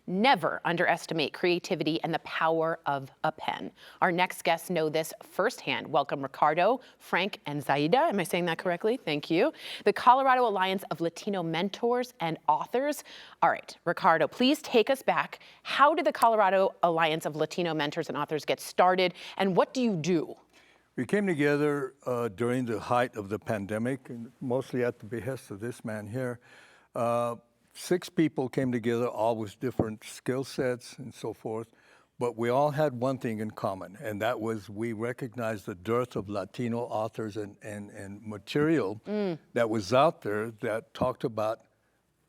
Never underestimate creativity and the power of a pen. Our next guests know this firsthand. Welcome Ricardo, Frank, and Zaida. Am I saying that correctly? Thank you. The Colorado Alliance of Latino Mentors and Authors. All right, Ricardo, please take us back. How did the Colorado Alliance of Latino Mentors and Authors get started, and what do you do? We came together during the height of the pandemic, and mostly at the behest of this man here. 6 people came together, all with different skill sets and so forth, but we all had one thing in common, and that was we recognized the dearth of Latino authors and material that was out there that talked about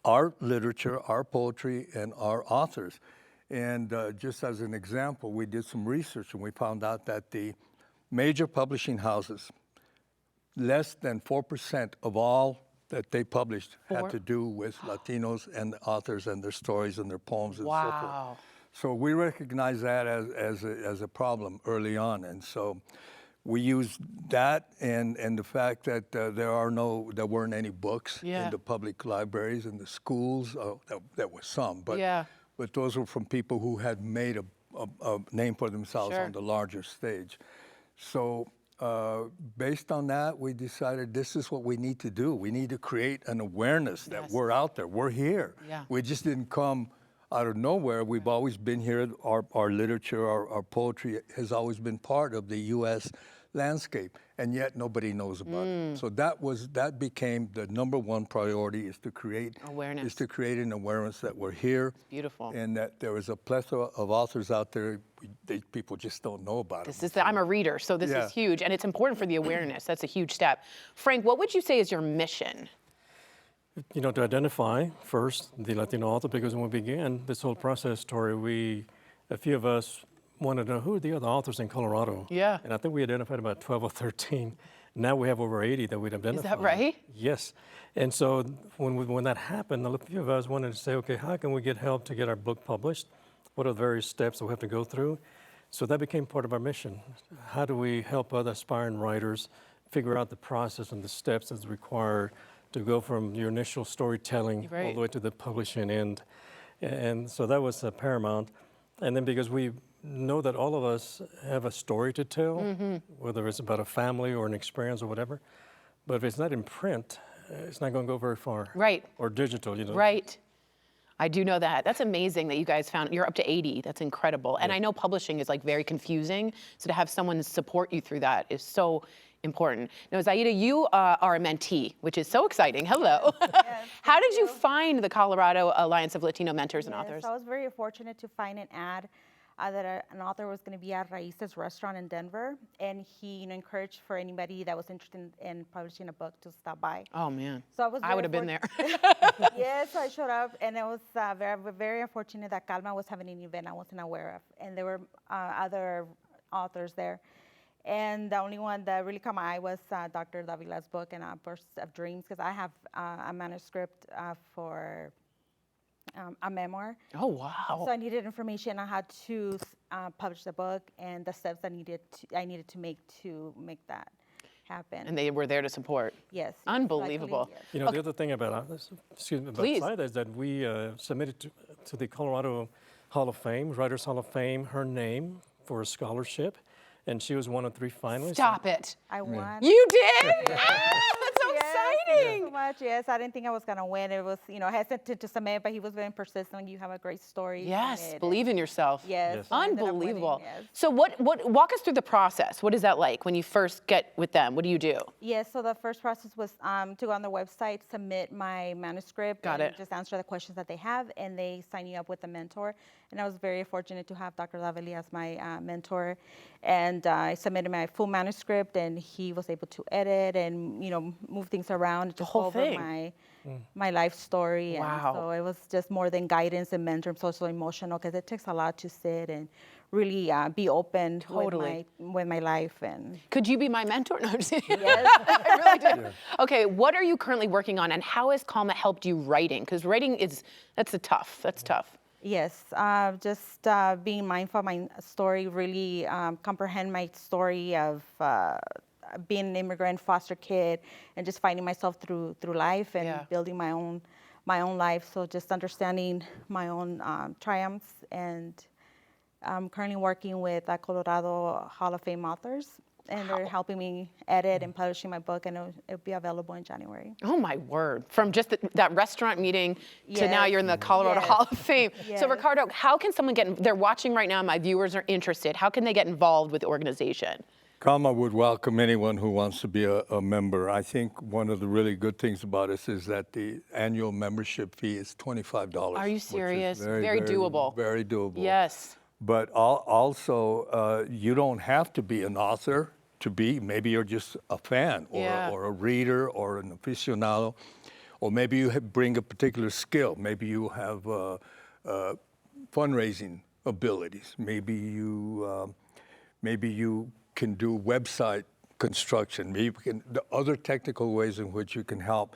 our literature, our poetry, and our authors. And just as an example, we did some research and we found out that the major publishing houses, less than 4% of all that they published had to do with Latinos and the authors and their stories and their poems and so forth. So we recognized that as a problem early on. And so we used that and the fact that there weren't any books in the public libraries and the schools. There were some, but those were from people who had made a name for themselves on the larger stage. So based on that, we decided this is what we need to do. We need to create an awareness that we're out there, we're here. We just didn't come out of nowhere. We've always been here. Our literature, our poetry has always been part of the U.S. landscape, and yet nobody knows about it. So that became the #1 priority, is to create awareness. Is to create an awareness that we're here. Beautiful. And that there is a plethora of authors out there. People just don't know about it. I'm a reader, so this is huge, and it's important for the awareness. That's a huge step. Frank, what would you say is your mission? You know, to identify first the Latino author, because when we began this whole process story, a few of us wanted to know who are the other authors in Colorado. And I think we identified about 12 or 13. Now we have over 80 that we'd identified. Is that right? Yes. And so when that happened, a few of us wanted to say, okay, how can we get help to get our book published? What are the various steps that we have to go through? So that became part of our mission. How do we help other aspiring writers figure out the process and the steps that's required to go from your initial storytelling all the way to the publishing end? And so that was paramount. And then because we know that all of us have a story to tell, whether it's about a family or an experience or whatever, but if it's not in print, it's not going to go very far. Or digital, you know. I do know that. That's amazing that you guys found, you're up to 80. That's incredible. And I know publishing is like very confusing, so to have someone support you through that is so important. Now, Zaida, you are a mentee, which is so exciting. Hello. How did you find the Colorado Alliance of Latino Mentors and Authors? I was very fortunate to find an ad that an author was going to be at Raíces restaurant in Denver, and he encouraged for anybody that was interested in publishing a book to stop by. Oh man! So I would have been there. Yes, I showed up, and it was very unfortunate that CALMA was having an event I wasn't aware of, and there were other authors there. And the only one that really caught my eye was Dr. Davila's book, and Bursts of Dreams, because I have a manuscript for a memoir. Oh, wow. So I needed information. I had to publish the book and the steps I needed to make that happen. And they were there to support. Yes. Unbelievable. You know, the other thing about Zaida is that we submitted to the Colorado Hall of Fame, Writers Hall of Fame, her name for a scholarship. And she was one of 3 finalists. Stop it. I won. You did? Yes. That's so exciting. Thank you so much. Yes, I didn't think I was going to win. It was, hesitant to submit, but he was very persistent. You have a great story. Yes, believe in yourself. Yes. Unbelievable. Yes. So walk us through the process. What is that like when you first get with them? What do you do? Yes, so the first process was to go on their website, submit my manuscript. Just answer the questions that they have, and they sign you up with a mentor. And I was very fortunate to have Dr. Laveli as my mentor. And I submitted my full manuscript, and he was able to edit and, move things around. The whole thing. My life story. Wow. And so it was just more than guidance and mentoring, social emotional, because it takes a lot to sit and really be open with my life. And could you be my mentor? No, I'm just kidding. Yes. I really do. Okay, what are you currently working on, and how has CALMA helped you writing? Because writing that's tough. Yes, just being mindful of my story, really comprehend my story of being an immigrant foster kid and just finding myself through life and building my own my own life. So just understanding my own triumphs. And I'm currently working with Colorado Hall of Fame authors. And they're helping me edit and publishing my book, and it'll be available in January. Oh my word! From just that restaurant meeting to now you're in the Colorado Yes. Hall of Fame. Yes. So Ricardo, how can someone they're watching right now, my viewers are interested, how can they get involved with the organization? CALMA would welcome anyone who wants to be a member. I think one of the really good things about us is that the annual membership fee is $25. Are you which is serious? Very doable. Very doable. Yes. But also, you don't have to be an author to be. Maybe you're just a fan or a reader or an aficionado, or maybe you bring a particular skill. Maybe you have fundraising abilities. Maybe you can do website construction. Maybe you can, the other technical ways in which you can help.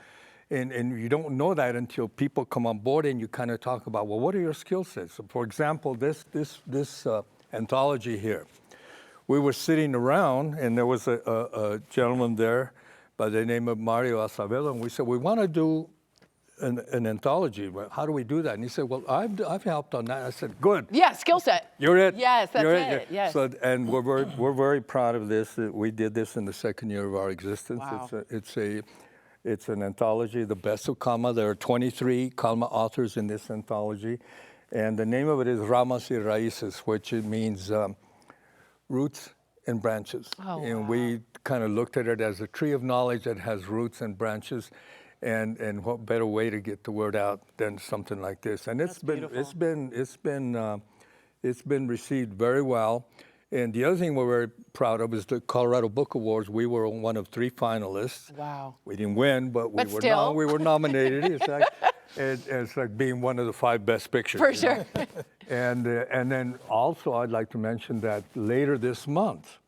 And you don't know that until people come on board and you kind of talk about, well, what are your skill sets? So for example, this anthology here, we were sitting around and there was a gentleman there by the name of Mario Acevedo, and we said, we want to do an anthology. Well, how do we do that? And he said, well, I've helped on that. I said, good. Yeah, skill set. You're it. Yes, that's You're it. Yes. So, and we're very proud of this. We did this in the second year of our existence. Wow. It's an anthology, The Best of CALMA. There are 23 CALMA authors in this anthology. And the name of it is Ramas y Raíces, which it means roots and branches. Oh, and wow. we kind of looked at it as a tree of knowledge that has roots and branches. And what better way to get the word out than something like this? And it's been received very well. And the other thing we're very proud of is the Colorado Book Awards. We were one of 3 finalists. Wow. We didn't win, but still. we were nominated. It's like being one of the 5 best pictures. For sure. And then also I'd like to mention that later this month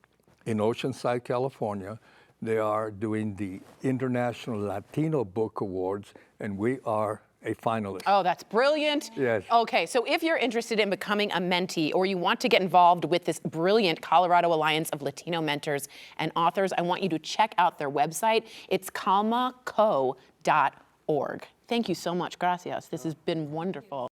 in Oceanside, California, they are doing the International Latino Book Awards, and we are a finalist. Oh, that's brilliant. Yes. Okay, so if you're interested in becoming a mentee or you want to get involved with this brilliant Colorado Alliance of Latino Mentors and Authors, I want you to check out their website. It's calmaco.org. Thank you so much. Gracias. This has been wonderful.